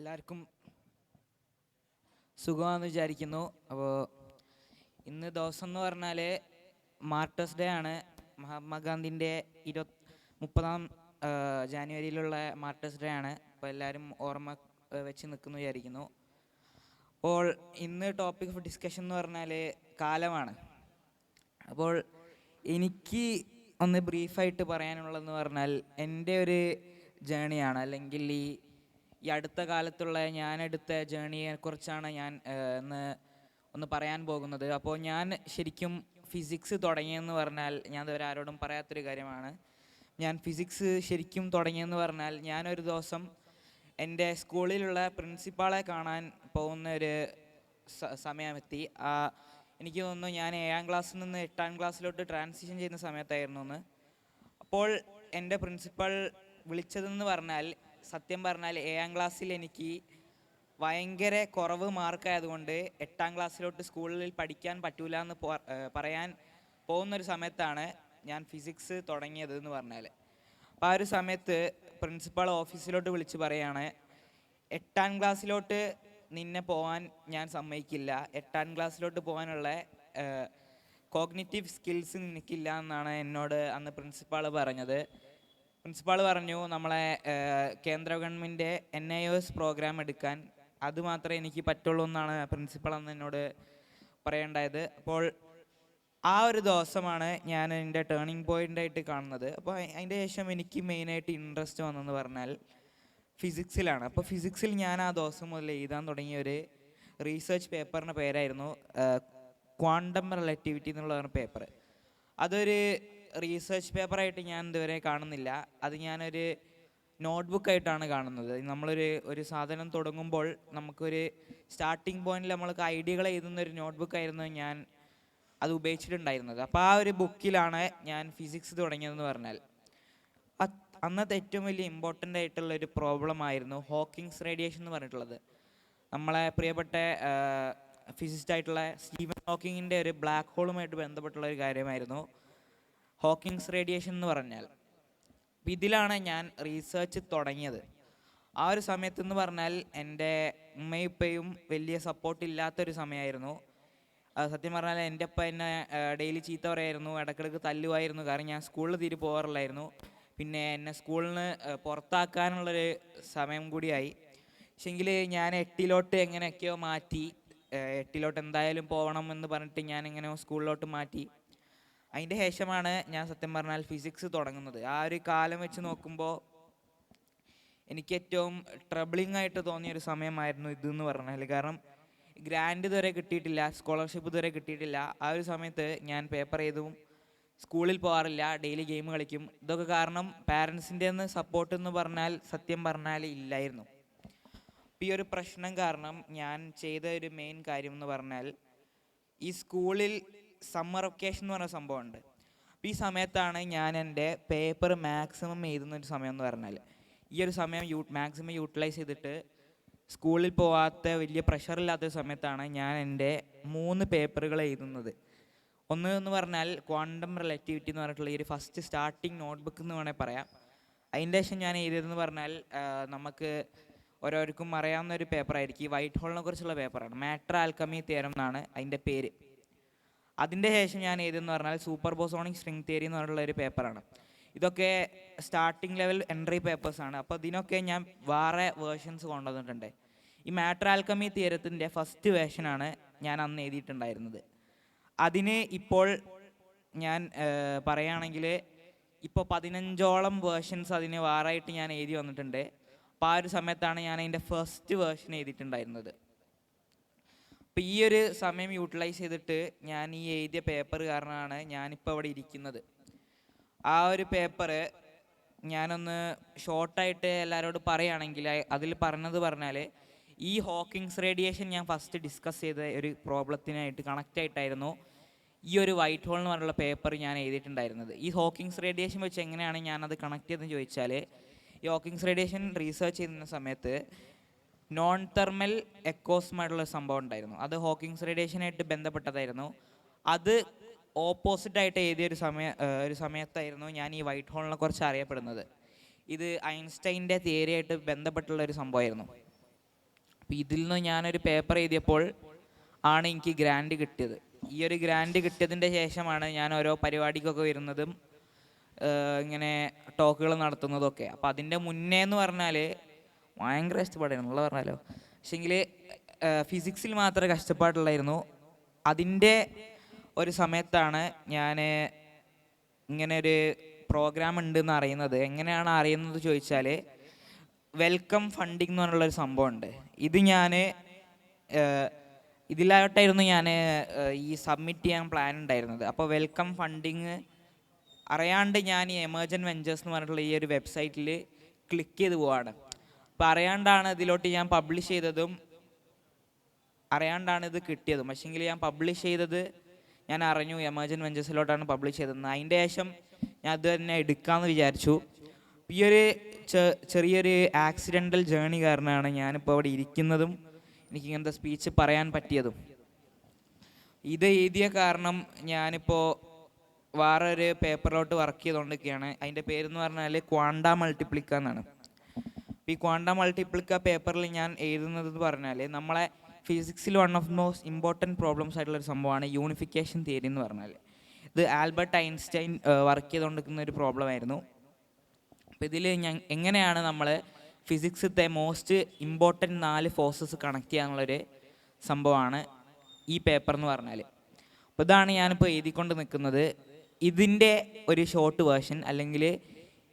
എല്ലാവർക്കും സുഖമാണെന്ന് വിചാരിക്കുന്നു. അപ്പോൾ ഇന്ന് ദിവസം എന്ന് പറഞ്ഞാൽ മാർട്ടേഴ്സ് ഡേ ആണ്. മഹാത്മാഗാന്ധിൻ്റെ 30 ജാനുവരിയിലുള്ള മാർട്ടേഴ്സ് ഡേ ആണ്. അപ്പോൾ എല്ലാവരും ഓർമ്മ വെച്ച് നിൽക്കുന്നു വിചാരിക്കുന്നു. അപ്പോൾ ഇന്ന് ടോപ്പിക് ഓഫ് ഡിസ്കഷൻ എന്ന് പറഞ്ഞാൽ കാലമാണ്. അപ്പോൾ എനിക്ക് ഒന്ന് ബ്രീഫായിട്ട് പറയാനുള്ളതെന്ന് പറഞ്ഞാൽ എൻ്റെ ഒരു ജേണിയാണ്, അല്ലെങ്കിൽ ഈ അടുത്ത കാലത്തുള്ള ഞാനെടുത്ത ജേണിയെക്കുറിച്ചാണ് ഞാൻ ഒന്ന് പറയാൻ പോകുന്നത്. അപ്പോൾ ഞാൻ ശരിക്കും ഫിസിക്സ് തുടങ്ങിയെന്ന് പറഞ്ഞാൽ ഞാൻ ഇതുവരെ ആരോടും പറയാത്തൊരു കാര്യമാണ്. ഞാൻ ഫിസിക്സ് ശരിക്കും തുടങ്ങിയെന്ന് പറഞ്ഞാൽ ഞാനൊരു ദിവസം എൻ്റെ സ്കൂളിലുള്ള പ്രിൻസിപ്പാളെ കാണാൻ പോകുന്ന ഒരു സമയമെത്തി. എനിക്ക് തോന്നുന്നു ഞാൻ 7ാം ക്ലാസ്സിൽ നിന്ന് 8ാം ക്ലാസ്സിലോട്ട് ട്രാൻസിഷൻ ചെയ്യുന്ന സമയത്തായിരുന്നു എന്ന്. അപ്പോൾ എൻ്റെ പ്രിൻസിപ്പൾ വിളിച്ചതെന്ന് പറഞ്ഞാൽ സത്യം പറഞ്ഞാൽ 7ാം ക്ലാസ്സിൽ എനിക്ക് ഭയങ്കര കുറവ് മാർക്കായതുകൊണ്ട് 8ാം ക്ലാസ്സിലോട്ട് സ്കൂളിൽ പഠിക്കാൻ പറ്റൂല എന്ന് പറയാൻ പോകുന്നൊരു സമയത്താണ് ഞാൻ ഫിസിക്സ് തുടങ്ങിയത് എന്ന് പറഞ്ഞാൽ. അപ്പോൾ ആ ഒരു സമയത്ത് പ്രിൻസിപ്പാൾ ഓഫീസിലോട്ട് വിളിച്ച് പറയാണ്, 8ാം ക്ലാസ്സിലോട്ട് നിന്നെ പോകാൻ ഞാൻ സമ്മതിക്കില്ല, 8ാം ക്ലാസ്സിലോട്ട് പോകാനുള്ള കോഗ്നിറ്റീവ് സ്കിൽസ് നിനക്കില്ല എന്നാണ് എന്നോട് അന്ന് പ്രിൻസിപ്പാൾ പറഞ്ഞത്. പ്രിൻസിപ്പാൾ പറഞ്ഞു നമ്മളെ കേന്ദ്ര ഗവൺമെൻറ് NIOS പ്രോഗ്രാം എടുക്കാൻ, അത് മാത്രമേ എനിക്ക് പറ്റുള്ളൂ എന്നാണ് പ്രിൻസിപ്പാൾ അന്ന് എന്നോട് പറയേണ്ടായത്. അപ്പോൾ ആ ഒരു ദിവസമാണ് ഞാൻ എൻ്റെ ടേണിംഗ് പോയിൻ്റായിട്ട് കാണുന്നത്. അപ്പോൾ അതിൻ്റെ ശേഷം എനിക്ക് മെയിനായിട്ട് ഇൻട്രസ്റ്റ് വന്നതെന്ന് പറഞ്ഞാൽ ഫിസിക്സിലാണ്. അപ്പോൾ ഫിസിക്സിൽ ഞാൻ ആ ദിവസം മുതൽ എഴുതാൻ തുടങ്ങിയ ഒരു റീസെർച്ച് പേപ്പറിൻ്റെ പേരായിരുന്നു ക്വാണ്ടം റിലേറ്റിവിറ്റി എന്നുള്ള പേപ്പർ. അതൊരു റീസെർച്ച് പേപ്പറായിട്ട് ഞാൻ ഇതുവരെ കാണുന്നില്ല, അത് ഞാനൊരു നോട്ട്ബുക്കായിട്ടാണ് കാണുന്നത്. നമ്മളൊരു സാധനം തുടങ്ങുമ്പോൾ നമുക്കൊരു സ്റ്റാർട്ടിങ് പോയിന്റിൽ നമ്മൾക്ക് ഐഡിയകൾ എഴുതുന്ന ഒരു നോട്ട്ബുക്കായിരുന്നു ഞാൻ അത് ഉപയോഗിച്ചിട്ടുണ്ടായിരുന്നത്. അപ്പോൾ ആ ഒരു ബുക്കിലാണ് ഞാൻ ഫിസിക്സ് തുടങ്ങിയതെന്ന് പറഞ്ഞാൽ. അന്നത്തെ ഏറ്റവും വലിയ ഇമ്പോർട്ടൻ്റ് ആയിട്ടുള്ള ഒരു പ്രോബ്ലം ആയിരുന്നു ഹോക്കിങ്സ് റേഡിയേഷൻ എന്ന് പറഞ്ഞിട്ടുള്ളത്. നമ്മളെ പ്രിയപ്പെട്ട ഫിസിസ്റ്റ് ആയിട്ടുള്ള സ്റ്റീഫൻ ഹോക്കിങ്ങിൻ്റെ ഒരു ബ്ലാക്ക് ഹോളുമായിട്ട് ബന്ധപ്പെട്ടുള്ള ഒരു കാര്യമായിരുന്നു ഹോക്കിങ്സ് റേഡിയേഷൻ എന്ന് പറഞ്ഞാൽ. ഇതിലാണ് ഞാൻ റീസേർച്ച് തുടങ്ങിയത്. ആ ഒരു സമയത്തെന്ന് പറഞ്ഞാൽ എൻ്റെ ഉമ്മയും ഉപ്പയും വലിയ സപ്പോർട്ടില്ലാത്തൊരു സമയമായിരുന്നു. സത്യം പറഞ്ഞാൽ എൻ്റെ ഉപ്പ എന്നെ ഡെയിലി ചീത്ത പറയായിരുന്നു, ഇടയ്ക്കിടയ്ക്ക് തല്ലുമായിരുന്നു. കാരണം ഞാൻ സ്കൂളിൽ തീരെ പോകാറില്ലായിരുന്നു. പിന്നെ എന്നെ സ്കൂളിൽ നിന്ന് പുറത്താക്കാനുള്ളൊരു സമയം കൂടിയായി. പക്ഷെങ്കിൽ ഞാൻ 8ിലോട്ട് എങ്ങനെയൊക്കെയോ മാറ്റി. 8ിലോട്ട് എന്തായാലും പോകണം എന്ന് പറഞ്ഞിട്ട് ഞാൻ എങ്ങനെയോ സ്കൂളിലോട്ട് മാറ്റി. അതിൻ്റെ ശേഷമാണ് ഞാൻ സത്യം പറഞ്ഞാൽ ഫിസിക്സ് തുടങ്ങുന്നത്. ആ ഒരു കാലം വെച്ച് നോക്കുമ്പോൾ എനിക്ക് ഏറ്റവും ട്രബിളിംഗ് ആയിട്ട് തോന്നിയൊരു സമയമായിരുന്നു ഇതെന്ന് പറഞ്ഞാൽ. കാരണം ഗ്രാൻഡ് ഇതുവരെ കിട്ടിയിട്ടില്ല, സ്കോളർഷിപ്പ് ഇതുവരെ കിട്ടിയിട്ടില്ല. ആ ഒരു സമയത്ത് ഞാൻ പേപ്പർ ചെയ്തും സ്കൂളിൽ പോകാറില്ല, ഡെയിലി ഗെയിം കളിക്കും. ഇതൊക്കെ കാരണം പാരൻസിൻ്റെ സപ്പോർട്ട് എന്ന് പറഞ്ഞാൽ സത്യം പറഞ്ഞാൽ ഇല്ലായിരുന്നു. ഈ ഒരു പ്രശ്നം കാരണം ഞാൻ ചെയ്ത ഒരു മെയിൻ കാര്യം എന്ന് പറഞ്ഞാൽ ഈ സ്കൂളിൽ സമ്മർ വെക്കേഷൻ എന്ന് പറഞ്ഞ സംഭവമുണ്ട്. അപ്പോൾ ഈ സമയത്താണ് ഞാൻ എൻ്റെ പേപ്പർ മാക്സിമം എഴുതുന്നൊരു സമയം എന്ന് പറഞ്ഞാൽ. ഈ ഒരു സമയം മാക്സിമം യൂട്ടിലൈസ് ചെയ്തിട്ട് സ്കൂളിൽ പോകാത്ത വലിയ പ്രഷറില്ലാത്തൊരു സമയത്താണ് ഞാൻ എൻ്റെ 3 പേപ്പറുകൾ എഴുതുന്നത്. ഒന്ന് എന്ന് പറഞ്ഞാൽ ക്വാണ്ടം റിലേറ്റിവിറ്റി എന്ന് പറഞ്ഞിട്ടുള്ള ഈ ഒരു ഫസ്റ്റ് സ്റ്റാർട്ടിങ് നോട്ട്ബുക്ക് എന്ന് വേണമെങ്കിൽ പറയാം. അതിൻ്റെ ശേഷം ഞാൻ എഴുതിയതെന്ന് പറഞ്ഞാൽ നമുക്ക് ഓരോരുക്കും അറിയാവുന്ന ഒരു പേപ്പറായിരിക്കും, ഈ വൈറ്റ് ഹോളിനെ കുറിച്ചുള്ള പേപ്പറാണ്. മാറ്റർ ആൽക്കമി തിയറം എന്നാണ് അതിൻ്റെ പേര്. അതിൻ്റെ ശേഷം ഞാൻ എഴുതിയെന്ന് പറഞ്ഞാൽ സൂപ്പർ ബോസോണിക് സ്ട്രിങ് തിയറി എന്ന് പറഞ്ഞിട്ടുള്ള ഒരു പേപ്പറാണ്. ഇതൊക്കെ സ്റ്റാർട്ടിംഗ് ലെവൽ എൻട്രി പേപ്പേഴ്സാണ്. അപ്പോൾ ഇതിനൊക്കെ ഞാൻ വേറെ വേർഷൻസ് കൊണ്ടുവന്നിട്ടുണ്ട്. ഈ മാറ്റർ ആൽക്കമി തിയറത്തിൻ്റെ ഫസ്റ്റ് വേർഷനാണ് ഞാൻ അന്ന് എഴുതിയിട്ടുണ്ടായിരുന്നത്. അതിന് ഇപ്പോൾ ഞാൻ പറയുകയാണെങ്കിൽ ഇപ്പോൾ 15ഓളം വേർഷൻസ് അതിന് വേറായിട്ട് ഞാൻ എഴുതി വന്നിട്ടുണ്ട്. അപ്പോൾ ആ ഒരു സമയത്താണ് ഞാൻ അതിൻ്റെ ഫസ്റ്റ് വേർഷൻ എഴുതിയിട്ടുണ്ടായിരുന്നത്. അപ്പോൾ ഈ ഒരു സമയം യൂട്ടിലൈസ് ചെയ്തിട്ട് ഞാൻ ഈ എഴുതിയ പേപ്പർ കാരണമാണ് ഞാനിപ്പോൾ ഇവിടെ ഇരിക്കുന്നത്. ആ ഒരു പേപ്പർ ഞാനൊന്ന് ഷോർട്ടായിട്ട് എല്ലാവരോടും പറയുകയാണെങ്കിൽ അതിൽ പറഞ്ഞാൽ ഈ ഹോക്കിങ്സ് റേഡിയേഷൻ ഞാൻ ഫസ്റ്റ് ഡിസ്കസ് ചെയ്ത ഒരു പ്രോബ്ലത്തിനായിട്ട് കണക്റ്റ് ആയിട്ടായിരുന്നു ഈ ഒരു വൈറ്റ് ഹോൾ എന്ന് പറഞ്ഞുള്ള പേപ്പർ ഞാൻ എഴുതിയിട്ടുണ്ടായിരുന്നത്. ഈ ഹോക്കിങ്സ് റേഡിയേഷൻ വെച്ച് എങ്ങനെയാണ് ഞാനത് കണക്ട് ചെയ്തതെന്ന് ചോദിച്ചാൽ, ഈ ഹോക്കിങ്സ് റേഡിയേഷൻ റീസെർച്ച് ചെയ്യുന്ന സമയത്ത് നോൺ തെർമൽ എക്കോസുമായിട്ടുള്ള സംഭവം ഉണ്ടായിരുന്നു. അത് ഹോക്കിങ്സ് റേഡിയേഷനായിട്ട് ബന്ധപ്പെട്ടതായിരുന്നു. അത് ഓപ്പോസിറ്റായിട്ട് എഴുതിയ ഒരു സമയത്തായിരുന്നു ഞാൻ ഈ വൈറ്റ് ഹോളിനെ കുറിച്ച് അറിയപ്പെടുന്നത്. ഇത് ഐൻസ്റ്റൈൻ്റെ തിയറിയായിട്ട് ബന്ധപ്പെട്ടുള്ള ഒരു സംഭവമായിരുന്നു. അപ്പോൾ ഇതിൽ നിന്ന് ഞാനൊരു പേപ്പർ എഴുതിയപ്പോൾ ആണ് എനിക്ക് ഗ്രാൻഡ് കിട്ടിയത്. ഈ ഒരു ഗ്രാൻഡ് കിട്ടിയതിൻ്റെ ശേഷമാണ് ഞാൻ ഓരോ പരിപാടിക്കൊക്കെ വരുന്നതും ഇങ്ങനെ ടോക്കുകൾ നടത്തുന്നതൊക്കെ. അപ്പോൾ അതിൻ്റെ മുന്നേ എന്ന് പറഞ്ഞാൽ ഭയങ്കര കഷ്ടപ്പാടായിരുന്നു ഉള്ള പറഞ്ഞാലോ. പക്ഷേങ്കിൽ ഫിസിക്സിൽ മാത്രമേ കഷ്ടപ്പാടുള്ളായിരുന്നു. അതിൻ്റെ ഒരു സമയത്താണ് ഞാൻ ഇങ്ങനെ ഒരു പ്രോഗ്രാം ഉണ്ടെന്ന് അറിയുന്നത്. എങ്ങനെയാണ് അറിയുന്നത് ചോദിച്ചാൽ, വെൽക്കം ഫണ്ടിങ് എന്ന് പറഞ്ഞുള്ളൊരു സംഭവമുണ്ട്. ഇത് ഞാൻ ഇതിലായിട്ടായിരുന്നു ഞാൻ ഈ സബ്മിറ്റ് ചെയ്യാൻ പ്ലാൻ ഉണ്ടായിരുന്നത്. അപ്പോൾ വെൽക്കം ഫണ്ടിങ് അറിയാണ്ട് ഞാൻ ഈ എമർജൻ വെഞ്ചേഴ്സ് എന്ന് പറഞ്ഞിട്ടുള്ള ഈ ഒരു വെബ്സൈറ്റിൽ ക്ലിക്ക് ചെയ്ത് പോവാണ്. അപ്പോൾ അറിയാണ്ടാണ് ഇതിലോട്ട് ഞാൻ പബ്ലിഷ് ചെയ്തതും അറിയാണ്ടാണ് ഇത് കിട്ടിയതും. പക്ഷേങ്കിൽ ഞാൻ പബ്ലിഷ് ചെയ്തത് ഞാൻ അറിഞ്ഞു എമർജൻ വെഞ്ചേഴ്സിലോട്ടാണ് പബ്ലിഷ് ചെയ്തത്. അതിൻ്റെ ശേഷം ഞാൻ അത് തന്നെ എടുക്കാമെന്ന് വിചാരിച്ചു. ഈ ഒരു ചെറിയൊരു ആക്സിഡൻ്റൽ ജേണി കാരണമാണ് ഞാനിപ്പോൾ അവിടെ ഇരിക്കുന്നതും എനിക്ക് ഇങ്ങനത്തെ സ്പീച്ച് പറയാൻ പറ്റിയതും. ഇത് എഴുതിയ കാരണം ഞാനിപ്പോൾ വേറൊരു പേപ്പറിലോട്ട് വർക്ക് ചെയ്തുകൊണ്ടിരിക്കുകയാണ്. അതിൻ്റെ പേരെന്ന് പറഞ്ഞാൽ ക്വാണ്ട മൾട്ടിപ്ലിക്ക എന്നാണ്. ഈ ക്വാണ്ട മൾട്ടിപ്ലിക്ക പേപ്പറിൽ ഞാൻ എഴുതുന്നത് പറഞ്ഞാൽ നമ്മളെ ഫിസിക്സിൽ one of most important problems ആയിട്ടുള്ളൊരു സംഭവമാണ് യൂണിഫിക്കേഷൻ തിയറി എന്ന് പറഞ്ഞാൽ. ഇത് ആൽബർട്ട് ഐൻസ്റ്റൈൻ വർക്ക് ചെയ്തുകൊണ്ടിരിക്കുന്ന ഒരു പ്രോബ്ലം ആയിരുന്നു. അപ്പോൾ ഇതിൽ എങ്ങനെയാണ് നമ്മൾ ഫിസിക്സിലത്തെ മോസ്റ്റ് ഇമ്പോർട്ടൻറ്റ് 4 ഫോഴ്സസ് കണക്ട് ചെയ്യാന്നുള്ളൊരു സംഭവമാണ് ഈ പേപ്പർ എന്ന് പറഞ്ഞാൽ. അപ്പോൾ ഇതാണ് ഞാനിപ്പോൾ എഴുതിക്കൊണ്ട് നിൽക്കുന്നത്. ഇതിൻ്റെ ഒരു ഷോർട്ട് വേർഷൻ, അല്ലെങ്കിൽ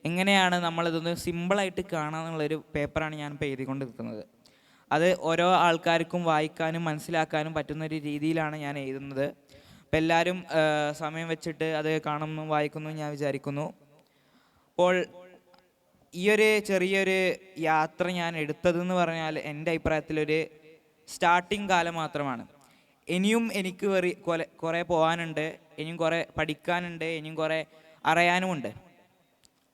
എങ്ങനെയാണ് നമ്മളിതൊന്ന് സിമ്പിളായിട്ട് കാണാമെന്നുള്ളൊരു പേപ്പറാണ് ഞാനിപ്പോൾ എഴുതിക്കൊണ്ട് നിൽക്കുന്നത്. അത് ഓരോ ആൾക്കാർക്കും വായിക്കാനും മനസ്സിലാക്കാനും പറ്റുന്നൊരു രീതിയിലാണ് ഞാൻ എഴുതുന്നത്. അപ്പോൾ എല്ലാവരും സമയം വെച്ചിട്ട് അത് കാണുന്നു വായിക്കുന്നു ഞാൻ വിചാരിക്കുന്നു. അപ്പോൾ ഈ ഒരു ചെറിയൊരു യാത്ര ഞാൻ എടുത്തതെന്ന് പറഞ്ഞാൽ എൻ്റെ അഭിപ്രായത്തിലൊരു സ്റ്റാർട്ടിങ് കാലം മാത്രമാണ്. ഇനിയും എനിക്ക് കുറേ പോകാനുണ്ട്, ഇനിയും കുറേ പഠിക്കാനുണ്ട്, ഇനിയും കുറേ അറിയാനുമുണ്ട്.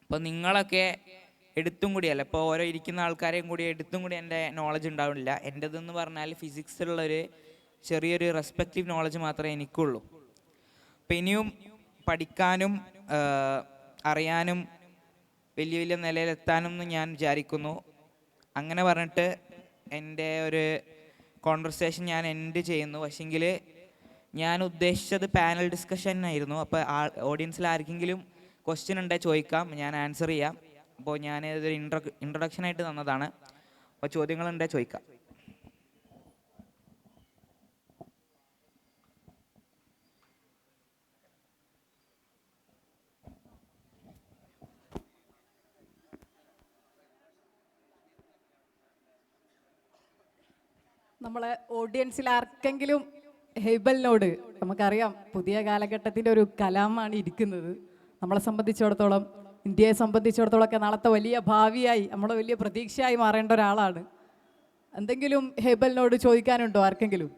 അപ്പോൾ നിങ്ങളൊക്കെ എടുത്തും കൂടിയല്ല, ഇപ്പോൾ ഓരോ ഇരിക്കുന്ന ആൾക്കാരെയും കൂടി എടുത്തും കൂടി എൻ്റെ നോളജ് ഉണ്ടാവില്ല. എൻ്റെതെന്ന് പറഞ്ഞാൽ ഫിസിക്സിലുള്ളൊരു ചെറിയൊരു റെസ്പെക്റ്റീവ് നോളജ് മാത്രമേ എനിക്കുള്ളൂ. അപ്പോൾ ഇനിയും പഠിക്കാനും അറിയാനും വലിയ വലിയ നിലയിലെത്താനും ഞാൻ വിചാരിക്കുന്നു. അങ്ങനെ പറഞ്ഞിട്ട് എൻ്റെ ഒരു കോൺവെർസേഷൻ ഞാൻ എൻഡ് ചെയ്യുന്നു. പക്ഷേങ്കിൽ ഞാൻ ഉദ്ദേശിച്ചത് പാനൽ ഡിസ്കഷൻ ആയിരുന്നു. അപ്പോൾ ഓഡിയൻസിൽ ആർക്കെങ്കിലും ക്വസ്റ്റ്യൻ ഉണ്ടെങ്കിൽ ചോദിക്കാം, ഞാൻ ആൻസർ ചെയ്യാം. അപ്പോൾ ഞാൻ ഇതൊരു ഇൻട്രൊഡക്ഷനായിട്ട് തന്നതാണ്. അപ്പോൾ ചോദ്യങ്ങളുണ്ടെങ്കിൽ ചോദിക്കാം. നമ്മളെ ഓഡിയൻസിൽ ആർക്കെങ്കിലും ഹെയ്ബലിനോട്, നമുക്കറിയാം പുതിയ കാലഘട്ടത്തിൻ്റെ ഒരു കലാമാണ് ഇരിക്കുന്നത്. നമ്മളെ സംബന്ധിച്ചിടത്തോളം, ഇന്ത്യയെ സംബന്ധിച്ചിടത്തോളം ഒക്കെ നാളത്തെ വലിയ ഭാവിയായി, നമ്മളെ വലിയ പ്രതീക്ഷയായി മാറേണ്ട ഒരാളാണ്. എന്തെങ്കിലും ഹെയ്ബലിനോട് ചോദിക്കാനുണ്ടോ ആർക്കെങ്കിലും?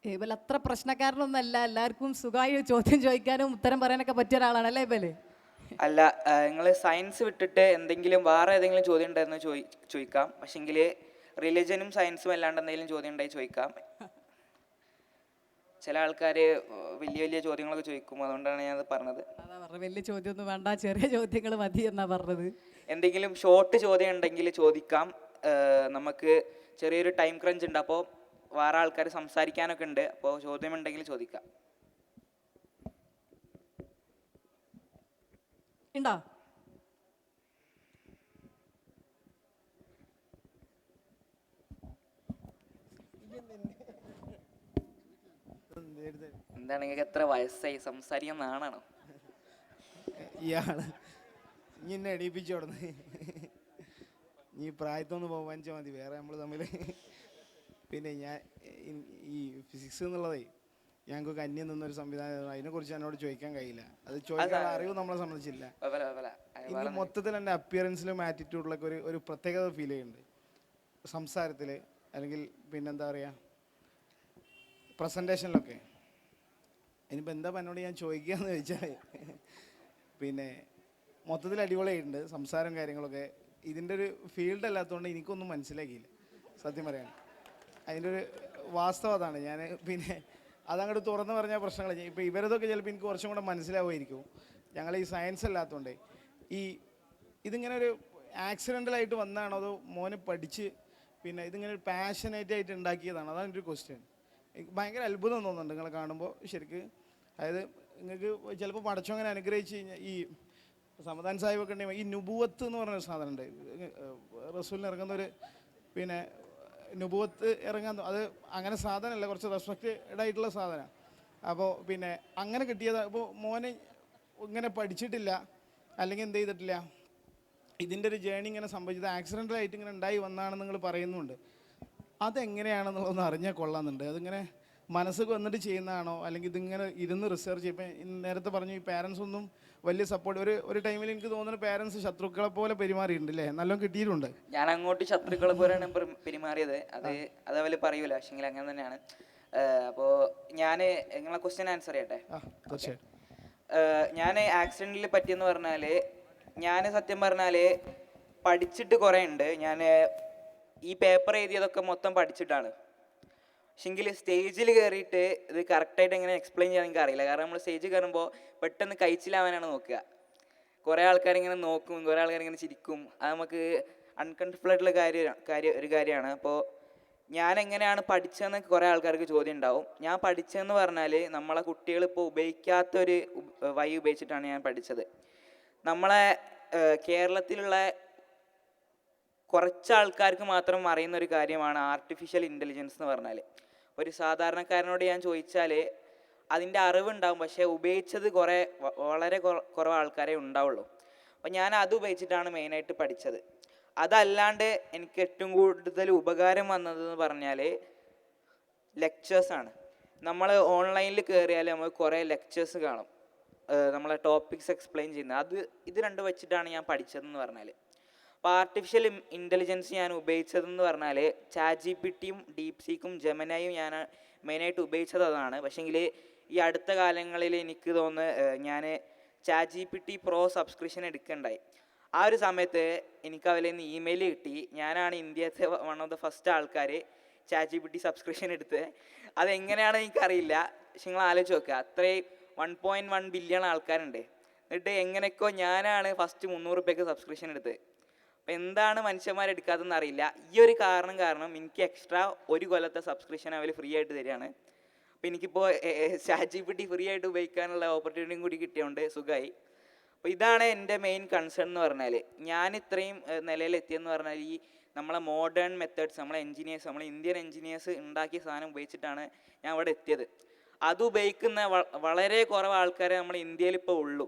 ഹേബൽ അത്ര പ്രശ്നക്കാരനൊന്നല്ല, എല്ലാവർക്കും സുഖമായി ചോദ്യം ചോദിക്കാനും ഉത്തരം പറയാനൊക്കെ പറ്റിയ ഒരാളാണല്ലേ ഹേബൽ? അല്ല, നിങ്ങൾ സയൻസ് വിട്ടിട്ട് എന്തെങ്കിലും വേറെ ഏതെങ്കിലും ചോദ്യം ഉണ്ടെന്ന് ചോദിക്കാം. പക്ഷെങ്കിൽ റിലിജനും സയൻസും അല്ലാണ്ട് എന്തെങ്കിലും ചോദ്യം ഉണ്ടെങ്കിൽ ചോദിക്കാം. ചില ആൾക്കാർ വലിയ വലിയ ചോദ്യങ്ങളൊക്കെ ചോദിക്കും, അതുകൊണ്ടാണ് ഞാനത് പറഞ്ഞത്. അതാ പറഞ്ഞത്, വലിയ ചോദ്യമൊന്നും വേണ്ട, ചെറിയ ചോദ്യങ്ങൾ മതി എന്നാ പറഞ്ഞത്. എന്തെങ്കിലും ഷോർട്ട് ചോദ്യം ഉണ്ടെങ്കിൽ ചോദിക്കാം. നമുക്ക് ചെറിയൊരു ടൈം ക്രഞ്ച് ഉണ്ട്, അപ്പോൾ വേറെ ആൾക്കാർ സംസാരിക്കാനൊക്കെ ഉണ്ട്. അപ്പോൾ ചോദ്യമുണ്ടെങ്കിൽ ചോദിക്കാം. ഉണ്ടോ? എന്താണ് നിങ്ങൾക്ക് എത്ര വയസ്സായി, സംസാരിക്കാൻ നാണാണോ? ഇയാള് ഇനി എന്നെ എണീപ്പിച്ചോടന്ന്, നീ പ്രായത്തൊന്ന് പോവാനിച്ചാൽ മതി, വേറെ നമ്മൾ തമ്മിൽ. പിന്നെ ഞാൻ ഈ ഫിസിക്സ് എന്നുള്ളതേ ഞങ്ങൾക്ക് അന്യം നിന്നൊരു സംവിധാനം, അതിനെക്കുറിച്ച് എന്നോട് ചോദിക്കാൻ കഴിയില്ല. അത് ചോദിക്കാൻ അറിവ് നമ്മളെ സംബന്ധിച്ചില്ല. ഇനി മൊത്തത്തിൽ എൻ്റെ അപ്പിയറൻസിലും ആറ്റിറ്റ്യൂഡിലൊക്കെ ഒരു പ്രത്യേകത ഫീൽ ചെയ്യുന്നുണ്ട്, സംസാരത്തിൽ അല്ലെങ്കിൽ പിന്നെന്താ പറയുക പ്രസൻറ്റേഷനിലൊക്കെ. ഇനിയിപ്പോൾ എന്താ എന്നോട് ഞാൻ ചോദിക്കുകയെന്ന് ചോദിച്ചാൽ, പിന്നെ മൊത്തത്തിൽ അടിപൊളിയായിട്ടുണ്ട് സംസാരം കാര്യങ്ങളൊക്കെ. ഇതിൻ്റെ ഒരു ഫീൽഡ് അല്ലാത്തതുകൊണ്ട് എനിക്കൊന്നും മനസ്സിലാക്കിയില്ല സത്യം പറയാൻ. അതിൻ്റെ ഒരു വാസ്തവം അതാണ്. ഞാൻ പിന്നെ അതങ്ങോട്ട് തുറന്ന് പറഞ്ഞ പ്രശ്നങ്ങൾ. ഇപ്പോൾ ഇവരതൊക്കെ ചിലപ്പോൾ എനിക്ക് കുറച്ചും കൂടെ മനസ്സിലാവുമായിരിക്കും. ഞങ്ങൾ ഈ സയൻസ് അല്ലാത്തതുകൊണ്ടേ ഇതിങ്ങനെ ഒരു ആക്സിഡൻ്റലായിട്ട് വന്നതാണോ അതോ മോനെ പഠിച്ച് പിന്നെ ഇതിങ്ങനെ ഒരു പാഷനേറ്റ് ആയിട്ട് ഉണ്ടാക്കിയതാണ്? അതാണ് എൻ്റെ ഒരു ക്വസ്റ്റ്യൻ. എനിക്ക് ഭയങ്കര അത്ഭുതം തോന്നുന്നുണ്ട് നിങ്ങളെ കാണുമ്പോൾ ശരിക്ക്. അതായത് നിങ്ങൾക്ക് ചിലപ്പോൾ പടച്ചോൻ അങ്ങനെ അനുഗ്രഹിച്ച് കഴിഞ്ഞാൽ ഈ സമദാൻ സാഹിബൊക്കെ ഉണ്ടെങ്കിൽ ഈ നുബുവത്ത് എന്ന് പറഞ്ഞൊരു സാധനമുണ്ട്. റസൂലിന് ഇറങ്ങുന്നൊരു പിന്നെ നുബുവത്ത് ഇറങ്ങാൻ അത് അങ്ങനെ സാധനമല്ല, കുറച്ച് റെസ്പെക്റ്റഡ് ആയിട്ടുള്ള സാധനമാണ്. അപ്പോൾ പിന്നെ അങ്ങനെ കിട്ടിയതാണ്. ഇപ്പോൾ മോനെ ഇങ്ങനെ പഠിച്ചിട്ടില്ല അല്ലെങ്കിൽ എന്ത് ചെയ്തിട്ടില്ല, ഇതിൻ്റെ ഒരു ജേണി ഇങ്ങനെ സംഭവിച്ചത് ആക്സിഡൻ്റലായിട്ട് ഇങ്ങനെ ഉണ്ടായി വന്നാണെന്ന് നിങ്ങൾ പറയുന്നുണ്ട്. അതെങ്ങനെയാണെന്നുള്ളതൊന്ന് അറിഞ്ഞാൽ കൊള്ളാമെന്നുണ്ട്. അതിങ്ങനെ മനസ്സ് വന്നിട്ട് ചെയ്യുന്നതാണോ അല്ലെങ്കിൽ ഇതിങ്ങനെ ഇരുന്ന് റിസർച്ച്? ഇപ്പം നേരത്തെ പറഞ്ഞു ഈ പാരൻസ് ഒന്നും വലിയ സപ്പോർട്ട്. ഒരു ടൈമിൽ എനിക്ക് തോന്നുന്നു പാരൻസ് ശത്രുക്കളെ പോലെ പെരുമാറിയിട്ടുണ്ട് അല്ലേ? നല്ലോണം കിട്ടിയിട്ടുണ്ട്. ഞാൻ അങ്ങോട്ട് ശത്രുക്കളെ പോലെയാണ് പെരുമാറിയത്. അതേപോലെ പറയൂല, പക്ഷെങ്കിൽ അങ്ങനെ തന്നെയാണ്. അപ്പോൾ ഞാൻ നിങ്ങളെ ക്വസ്റ്റ്യൻ ആൻസർ ചെയ്യട്ടെ? തീർച്ചയായിട്ടും. ഞാൻ ആക്സിഡൻറ്റിൽ പറ്റിയെന്ന് പറഞ്ഞാൽ ഞാൻ സത്യം പറഞ്ഞാൽ പഠിച്ചിട്ട് കുറേ ഉണ്ട്. ഞാൻ ഈ പേപ്പർ എഴുതിയതൊക്കെ മൊത്തം പഠിച്ചിട്ടാണ്. പക്ഷെങ്കിൽ സ്റ്റേജിൽ കയറിയിട്ട് ഇത് കറക്റ്റായിട്ട് എങ്ങനെ എക്സ്പ്ലെയിൻ ചെയ്യാൻ എനിക്ക് അറിയില്ല. കാരണം നമ്മൾ സ്റ്റേജിൽ കയറുമ്പോൾ പെട്ടെന്ന് കഴിച്ചിലാവാനാണ് നോക്കുക. കുറേ ആൾക്കാരിങ്ങനെ നോക്കും, കുറേ ആൾക്കാരിങ്ങനെ ചിരിക്കും. അത് നമുക്ക് അൺകംഫർട്ടബിൾ ആയിട്ടുള്ള ഒരു കാര്യമാണ്. അപ്പോൾ ഞാൻ എങ്ങനെയാണ് പഠിച്ചതെന്ന് കുറേ ആൾക്കാർക്ക് ചോദ്യം ഉണ്ടാവും. ഞാൻ പഠിച്ചതെന്ന് പറഞ്ഞാൽ നമ്മളെ കുട്ടികളിപ്പോൾ ഉപയോഗിക്കാത്തൊരു വഴി ഉപയോഗിച്ചിട്ടാണ് ഞാൻ പഠിച്ചത്. നമ്മളെ കേരളത്തിലുള്ള കുറച്ച് ആൾക്കാർക്ക് മാത്രം അറിയുന്ന ഒരു കാര്യമാണ് ആർട്ടിഫിഷ്യൽ ഇൻ്റലിജൻസ് എന്ന് പറഞ്ഞാൽ. ഒരു സാധാരണക്കാരനോട് ഞാൻ ചോദിച്ചാൽ അതിൻ്റെ അറിവുണ്ടാവും, പക്ഷേ ഉപയോഗിച്ചത് വളരെ കുറവ് ആൾക്കാരെ ഉണ്ടാവുള്ളൂ. അപ്പോൾ ഞാൻ അത് ഉപയോഗിച്ചിട്ടാണ് മെയിനായിട്ട് പഠിച്ചത്. അതല്ലാണ്ട് എനിക്ക് ഏറ്റവും കൂടുതൽ ഉപകാരം വന്നതെന്ന് പറഞ്ഞാൽ ലെക്ചേഴ്സാണ്. നമ്മൾ ഓൺലൈനിൽ കയറിയാൽ നമുക്ക് കുറേ ലെക്ചേഴ്സ് കാണും, നമ്മളെ ടോപ്പിക്സ് എക്സ്പ്ലെയിൻ ചെയ്യുന്നത്. ഇത് രണ്ടും വെച്ചിട്ടാണ് ഞാൻ പഠിച്ചതെന്ന് പറഞ്ഞാൽ. അപ്പോൾ ആർട്ടിഫിഷ്യൽ ഇൻ്റലിജൻസ് ഞാൻ ഉപയോഗിച്ചതെന്ന് പറഞ്ഞാൽ ChatGPTയും DeepSeekഉം ജെമിനിയും ഞാൻ മെയിനായിട്ട് ഉപയോഗിച്ചത് അതാണ്. പക്ഷേങ്കിൽ ഈ അടുത്ത കാലങ്ങളിൽ എനിക്ക് തോന്നുന്നു ഞാൻ ChatGPT Pro സബ്സ്ക്രിപ്ഷൻ എടുക്കണ്ടായി. ആ ഒരു സമയത്ത് എനിക്ക് അതിൽ നിന്ന് ഇമെയിൽ കിട്ടി. ഞാനാണ് ഇന്ത്യത്തെ വൺ ഓഫ് ദ ഫസ്റ്റ് ആൾക്കാർ ChatGPT സബ്സ്ക്രിപ്ഷൻ എടുത്തത്. അതെങ്ങനെയാണെന്ന് എനിക്കറിയില്ല. പക്ഷെ നിങ്ങൾ ആലോചിച്ച് നോക്കുക, അത്രയും 1.1 ബില്യൺ ആൾക്കാരുണ്ട്. എന്നിട്ട് എങ്ങനെയൊക്കെയോ ഞാനാണ് ഫസ്റ്റ് 300 രൂപയ്ക്ക് സബ്സ്ക്രിപ്ഷൻ എടുത്തത്. അപ്പോൾ എന്താണ് മനുഷ്യന്മാരെടുക്കാത്തതെന്ന് അറിയില്ല. ഈ ഒരു കാരണം എനിക്ക് എക്സ്ട്രാ 1 കൊല്ലത്തെ സബ്സ്ക്രിപ്ഷൻ അവർ ഫ്രീ ആയിട്ട് തരികയാണ്. അപ്പോൾ എനിക്കിപ്പോൾ ChatGPT ഫ്രീ ആയിട്ട് ഉപയോഗിക്കാനുള്ള ഓപ്പർച്യൂണിറ്റിയും കൂടി കിട്ടിയതുകൊണ്ട് സുഖമായി. അപ്പോൾ ഇതാണ് എൻ്റെ മെയിൻ കൺസേൺ എന്ന് പറഞ്ഞാൽ. ഞാൻ ഇത്രയും നിലയിലെത്തിയെന്ന് പറഞ്ഞാൽ ഈ നമ്മളെ മോഡേൺ മെത്തേഡ്സ്, നമ്മളെ ഇന്ത്യൻ എൻജിനീയേഴ്സ് ഉണ്ടാക്കിയ സാധനം ഉപയോഗിച്ചിട്ടാണ് ഞാൻ ഇവിടെ എത്തിയത്. അത് ഉപയോഗിക്കുന്ന വളരെ കുറവ് ആൾക്കാരെ നമ്മൾ ഇന്ത്യയിൽ ഇപ്പോൾ ഉള്ളൂ.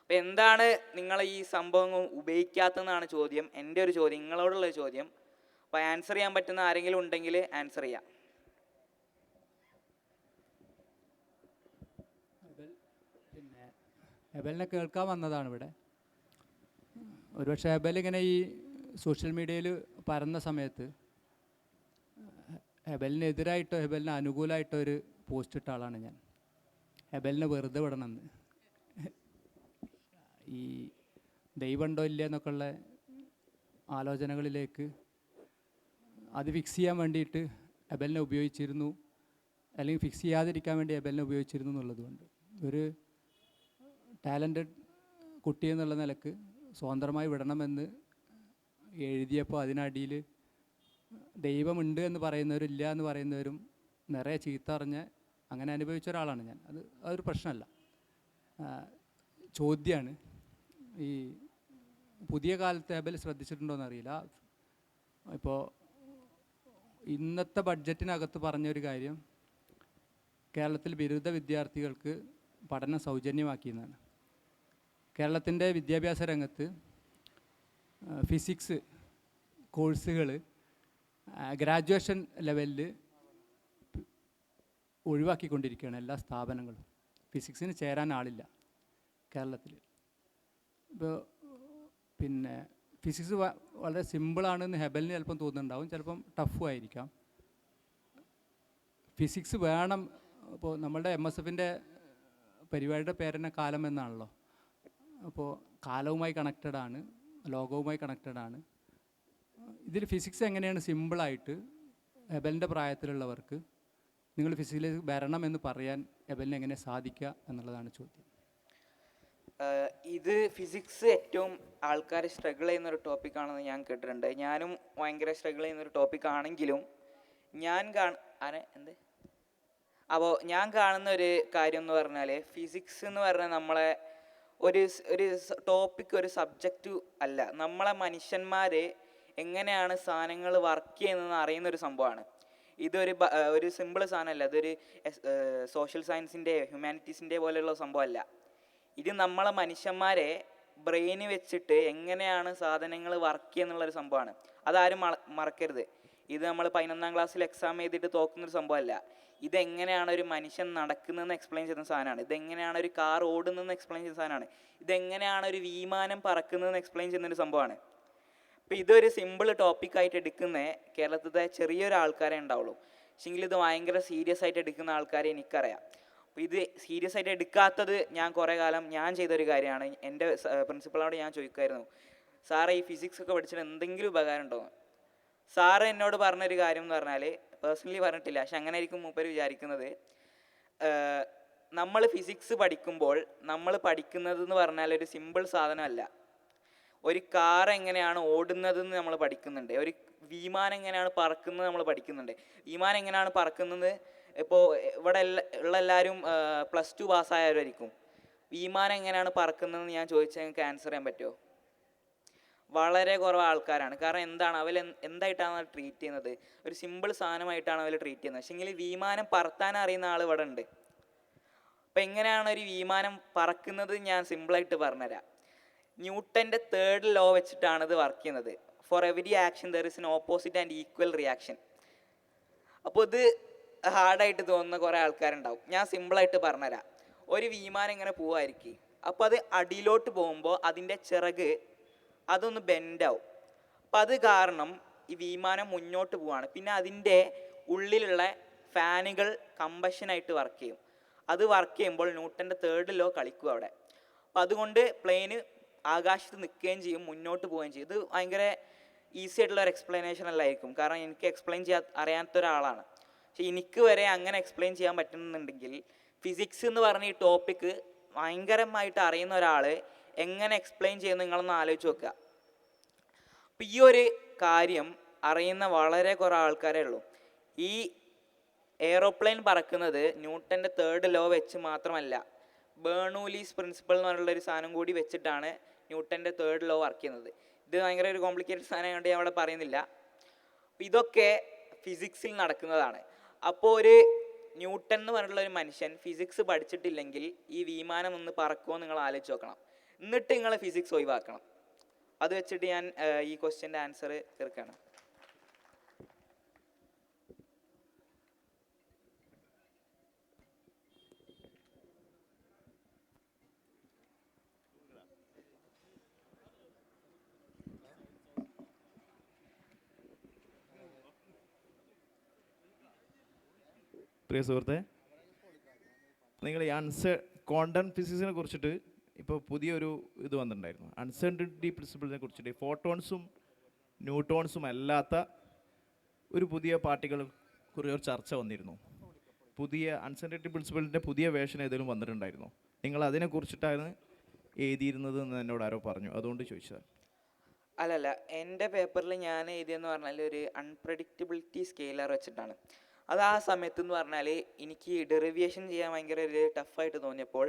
അപ്പോൾ എന്താണ് നിങ്ങൾ ഈ സംഭവം ഉപയോഗിക്കാത്തതെന്നാണ് ചോദ്യം, എൻ്റെ ഒരു ചോദ്യം, നിങ്ങളോടുള്ള ചോദ്യം. അപ്പോൾ ആൻസർ ചെയ്യാൻ പറ്റുന്ന ആരെങ്കിലും ഉണ്ടെങ്കിൽ ആൻസർ ചെയ്യാം. പിന്നെ എബലിനെ കേൾക്കാൻ വന്നതാണ് ഇവിടെ. ഒരുപക്ഷെ എബൽ ഇങ്ങനെ ഈ സോഷ്യൽ മീഡിയയിൽ പരന്ന സമയത്ത് എബലിനെതിരായിട്ടോ എബലിന് അനുകൂലമായിട്ടോ ഒരു പോസ്റ്റ് ഇട്ട ആളാണ് ഞാൻ. എബലിനെ വെറുതെ വിടണമെന്ന്, ഈ ദൈവമുണ്ടോ ഇല്ല എന്നൊക്കെയുള്ള ആലോചനകളിലേക്ക് അത് ഫിക്സ് ചെയ്യാൻ വേണ്ടിയിട്ട് എബലിനെ ഉപയോഗിച്ചിരുന്നു, അല്ലെങ്കിൽ ഫിക്സ് ചെയ്യാതിരിക്കാൻ വേണ്ടി എബലിനെ ഉപയോഗിച്ചിരുന്നു എന്നുള്ളതുകൊണ്ട് ഒരു ടാലൻറ്റഡ് കുട്ടി എന്നുള്ള നിലക്ക് സ്വതന്ത്രമായി വിടണമെന്ന് എഴുതിയപ്പോൾ അതിനടിയിൽ ദൈവമുണ്ട് എന്ന് പറയുന്നവരും ഇല്ല എന്ന് പറയുന്നവരും നിറയെ ചീത്ത അറിഞ്ഞ് അങ്ങനെ അനുഭവിച്ച ഒരാളാണ് ഞാൻ. അതൊരു പ്രശ്നമല്ല, ചോദ്യമാണ്. ഈ പുതിയ കാലത്ത് എബൽ ശ്രദ്ധിച്ചിട്ടുണ്ടോയെന്ന് അറിയില്ല. ഇപ്പോൾ ഇന്നത്തെ ബഡ്ജറ്റിനകത്ത് പറഞ്ഞൊരു കാര്യം, കേരളത്തിൽ ബിരുദ വിദ്യാർത്ഥികൾക്ക് പഠനം സൗജന്യമാക്കിയെന്നാണ്. കേരളത്തിൻ്റെ വിദ്യാഭ്യാസ രംഗത്ത് ഫിസിക്സ് കോഴ്സുകൾ ഗ്രാജുവേഷൻ ലെവലിൽ ഒഴിവാക്കിക്കൊണ്ടിരിക്കുകയാണ് എല്ലാ സ്ഥാപനങ്ങളും. ഫിസിക്സിന് ചേരാൻ ആളില്ല കേരളത്തിൽ. ഇപ്പോൾ പിന്നെ ഫിസിക്സ് വളരെ സിമ്പിളാണെന്ന് ഹെബലിന് ചിലപ്പം തോന്നുന്നുണ്ടാവും, ചിലപ്പം ടഫും ആയിരിക്കാം. ഫിസിക്സ് വേണം. ഇപ്പോൾ നമ്മളുടെ MSFൻ്റെ പരിപാടിയുടെ പേരെന്നെ കാലം എന്നാണല്ലോ. അപ്പോൾ കാലവുമായി കണക്റ്റഡാണ്, ലോകവുമായി കണക്റ്റഡാണ്. ഇതിൽ ഫിസിക്സ് എങ്ങനെയാണ് സിമ്പിളായിട്ട് ഹെബലിൻ്റെ പ്രായത്തിലുള്ളവർക്ക് നിങ്ങൾ ഫിസിക്സിലേക്ക് വരണം എന്ന് പറയാൻ എബലിന് എങ്ങനെ സാധിക്കുക എന്നുള്ളതാണ് ചോദ്യം. ഇത് ഫിസിക്സ് ഏറ്റവും ആൾക്കാർ സ്ട്രഗിൾ ചെയ്യുന്നൊരു ടോപ്പിക്കാണെന്ന് ഞാൻ കേട്ടിട്ടുണ്ട്. ഞാനും ഭയങ്കര സ്ട്രഗിൾ ചെയ്യുന്നൊരു ടോപ്പിക്കാണെങ്കിലും ഞാൻ കാണുന്ന ഒരു കാര്യം എന്ന് പറഞ്ഞാൽ ഫിസിക്സ് എന്ന് പറഞ്ഞാൽ നമ്മളെ ഒരു ടോപ്പിക്, ഒരു സബ്ജക്റ്റ് അല്ല, നമ്മളെ മനുഷ്യന്മാർ എങ്ങനെയാണ് സാധനങ്ങൾ വർക്ക് ചെയ്യുന്നതെന്ന് അറിയുന്നൊരു സംഭവമാണ്. ഒരു സിമ്പിൾ സാധനമല്ല, അതൊരു സോഷ്യൽ സയൻസിൻ്റെ ഹ്യൂമാനിറ്റീസിൻ്റെ പോലെയുള്ള സംഭവമല്ല. ഇത് നമ്മളെ മനുഷ്യന്മാരെ ബ്രെയിന് വെച്ചിട്ട് എങ്ങനെയാണ് സാധനങ്ങൾ വർക്ക് ചെയ്യുന്നുള്ളൊരു സംഭവമാണ്. അതാരും മറക്കരുത്. ഇത് നമ്മൾ 11ാം ക്ലാസ്സിൽ എക്സാം എഴുതിയിട്ട് തോക്കുന്നൊരു സംഭവമല്ല. ഇതെങ്ങനെയാണ് ഒരു മനുഷ്യൻ നടക്കുന്നതെന്ന് എക്സ്പ്ലെയിൻ ചെയ്യുന്ന സാധനമാണ്. ഇതെങ്ങനെയാണ് ഒരു കാർ ഓടുന്നതെന്ന് എക്സ്പ്ലെയിൻ ചെയ്യുന്ന സാധനമാണ്. ഇതെങ്ങനെയാണ് ഒരു വിമാനം പറക്കുന്നതെന്ന് എക്സ്പ്ലെയിൻ ചെയ്യുന്നൊരു സംഭവമാണ്. അപ്പോൾ ഇതൊരു സിമ്പിൾ ടോപ്പിക്കായിട്ട് എടുക്കുന്ന കേരളത്തിലെ ചെറിയൊരു ആൾക്കാരെ ഉണ്ടാവുള്ളൂ. പക്ഷെങ്കിൽ ഇത് ഭയങ്കര സീരിയസ് ആയിട്ട് എടുക്കുന്ന ആൾക്കാരെ എനിക്കറിയാം. അപ്പോൾ ഇത് സീരിയസ് ആയിട്ട് എടുക്കാത്തത് ഞാൻ കുറേ കാലം ചെയ്തൊരു കാര്യമാണ്. എൻ്റെ പ്രിൻസിപ്പളിനോട് ഞാൻ ചോദിക്കുമായിരുന്നു, സാറേ ഈ ഫിസിക്സ് ഒക്കെ പഠിച്ചിട്ട് എന്തെങ്കിലും ഉപകാരം ഉണ്ടോ? സാറ് എന്നോട് പറഞ്ഞൊരു കാര്യം എന്ന് പറഞ്ഞാൽ, പേഴ്സണലി പറഞ്ഞിട്ടില്ല, പക്ഷെ അങ്ങനെ ആയിരിക്കും മൂപ്പര് വിചാരിക്കുന്നത്, നമ്മൾ ഫിസിക്സ് പഠിക്കുമ്പോൾ നമ്മൾ പഠിക്കുന്നതെന്ന് പറഞ്ഞാൽ ഒരു സിമ്പിൾ സാധനമല്ല. ഒരു കാർ എങ്ങനെയാണ് ഓടുന്നതെന്ന് നമ്മൾ പഠിക്കുന്നുണ്ട്, ഒരു വിമാനം എങ്ങനെയാണ് പറക്കുന്നത് നമ്മൾ പഠിക്കുന്നുണ്ട്. വിമാനം എങ്ങനെയാണ് പറക്കുന്നത്, ഇപ്പോൾ ഇവിടെ ഉള്ള എല്ലാവരും +2 പാസ്സായവരായിരിക്കും. വിമാനം എങ്ങനെയാണ് പറക്കുന്നതെന്ന് ഞാൻ ചോദിച്ചാൽ നിങ്ങൾക്ക് ആൻസർ ചെയ്യാൻ പറ്റുമോ? വളരെ കുറവ് ആൾക്കാരാണ്. കാരണം എന്താണ്, അവർ എന്തായിട്ടാണ് അത് ട്രീറ്റ് ചെയ്യുന്നത്? ഒരു സിമ്പിൾ സാധനമായിട്ടാണ് അവർ ട്രീറ്റ് ചെയ്യുന്നത്. പക്ഷെങ്കിൽ വിമാനം പറത്താൻ അറിയുന്ന ആൾ ഇവിടെ ഉണ്ട്. അപ്പം എങ്ങനെയാണ് ഒരു വിമാനം പറക്കുന്നത് ഞാൻ സിമ്പിളായിട്ട് പറഞ്ഞുതരാം. ന്യൂട്ടൻ്റെ 3rd ലോ വെച്ചിട്ടാണ് ഇത് വർക്ക് ചെയ്യുന്നത്. For every action there is an opposite and equal reaction. അപ്പോൾ ഇത് ഹാർഡായിട്ട് തോന്നുന്ന കുറേ ആൾക്കാരുണ്ടാവും. ഞാൻ സിമ്പിളായിട്ട് പറഞ്ഞുതരാം. ഒരു വിമാനം ഇങ്ങനെ പോവായിരിക്കും. അപ്പോൾ അത് അടിയിലോട്ട് പോകുമ്പോൾ അതിൻ്റെ ചിറക് അതൊന്ന് ബെൻഡാവും. അപ്പം അത് കാരണം ഈ വിമാനം മുന്നോട്ട് പോവാണ്. പിന്നെ അതിൻ്റെ ഉള്ളിലുള്ള ഫാനുകൾ കമ്പഷനായിട്ട് വർക്ക് ചെയ്യും. അത് വർക്ക് ചെയ്യുമ്പോൾ ന്യൂട്ടൻ്റെ 3rd ലോ കളിക്കും അവിടെ. അപ്പം അതുകൊണ്ട് പ്ലെയിന് ആകാശത്ത് നിൽക്കുകയും ചെയ്യും, മുന്നോട്ട് പോവുകയും ചെയ്യും. ഇത് ഭയങ്കര ഈസി ആയിട്ടുള്ള ഒരു എക്സ്പ്ലനേഷൻ അല്ലായിരിക്കും, കാരണം എനിക്ക് എക്സ്പ്ലെയിൻ അറിയാത്ത ഒരാളാണ്. പക്ഷെ എനിക്ക് വരെ അങ്ങനെ എക്സ്പ്ലെയിൻ ചെയ്യാൻ പറ്റുന്നുണ്ടെങ്കിൽ ഫിസിക്സ് എന്ന് പറഞ്ഞ ഈ ടോപ്പിക്ക് ഭയങ്കരമായിട്ട് അറിയുന്ന ഒരാൾ എങ്ങനെ എക്സ്പ്ലെയിൻ ചെയ്യുന്നു നിങ്ങളൊന്ന് ആലോചിച്ച് നോക്കുക. അപ്പം ഈ ഒരു കാര്യം അറിയുന്ന വളരെ കുറേ ആൾക്കാരേ ഉള്ളൂ. ഈ എയ്റോപ്ലെയിൻ പറക്കുന്നത് ന്യൂട്ടൻ്റെ 3rd ലോ വെച്ച് മാത്രമല്ല, ബേർണൂലീസ് പ്രിൻസിപ്പിൾ എന്ന് പറഞ്ഞുള്ളൊരു സാധനം കൂടി വെച്ചിട്ടാണ് ന്യൂട്ടൻ്റെ 3rd ലോ വർക്ക് ചെയ്യുന്നത്. ഇത് ഭയങ്കര ഒരു കോംപ്ലിക്കേറ്റഡ് സാധനം കൊണ്ട് ഞാൻ അവിടെ പറയുന്നില്ല. അപ്പം ഇതൊക്കെ ഫിസിക്സിൽ നടക്കുന്നതാണ്. അപ്പോൾ ഒരു ന്യൂട്ടൻ എന്ന് പറഞ്ഞിട്ടുള്ള ഒരു മനുഷ്യൻ ഫിസിക്സ് പഠിച്ചിട്ടില്ലെങ്കിൽ ഈ വിമാനം ഒന്ന് പറക്കുമോ നിങ്ങൾ ആലോചിച്ച് നോക്കണം. എന്നിട്ട് നിങ്ങൾ ഫിസിക്സ് ഒഴിവാക്കണം. അത് വെച്ചിട്ട് ഞാൻ ഈ ക്വസ്റ്റ്യൻ്റെ ആൻസർ തീർക്കുകയാണ്. പ്രിയ സുഹൃത്തെ, നിങ്ങൾ ഈ ക്വാണ്ടം ഫിസിക്സിനെ കുറിച്ചിട്ട് ഇപ്പോൾ പുതിയൊരു ഇത് വന്നിട്ടുണ്ടായിരുന്നു. അൺസർട്ടനിറ്റി പ്രിൻസിപ്പിളിനെ കുറിച്ചിട്ട് ഫോട്ടോൺസും ന്യൂട്ടോൺസും അല്ലാത്ത ഒരു പുതിയ പാർട്ടികൾ കുറിച്ച് ഒരു ചർച്ച വന്നിരുന്നു. പുതിയ അൺസർട്ടനിറ്റി പ്രിൻസിപ്പിളിൻ്റെ പുതിയ വേർഷൻ ഏതെങ്കിലും വന്നിട്ടുണ്ടായിരുന്നു? നിങ്ങൾ അതിനെക്കുറിച്ചിട്ടാണ് എഴുതിയിരുന്നത് എന്ന് എന്നോട് ആരോ പറഞ്ഞു, അതുകൊണ്ട് ചോദിച്ചതാണ്. അല്ലല്ല, എൻ്റെ പേപ്പറിൽ ഞാൻ എഴുതിയെന്ന് പറഞ്ഞാൽ ഒരു അൺപ്രഡിക്റ്റബിലിറ്റി സ്കെയിലർ വെച്ചിട്ടാണ്. അത് ആ സമയത്തെന്ന് പറഞ്ഞാൽ എനിക്ക് ഡെറിവേഷൻ ചെയ്യാൻ ഭയങ്കര ഒരു ടഫായിട്ട് തോന്നിയപ്പോൾ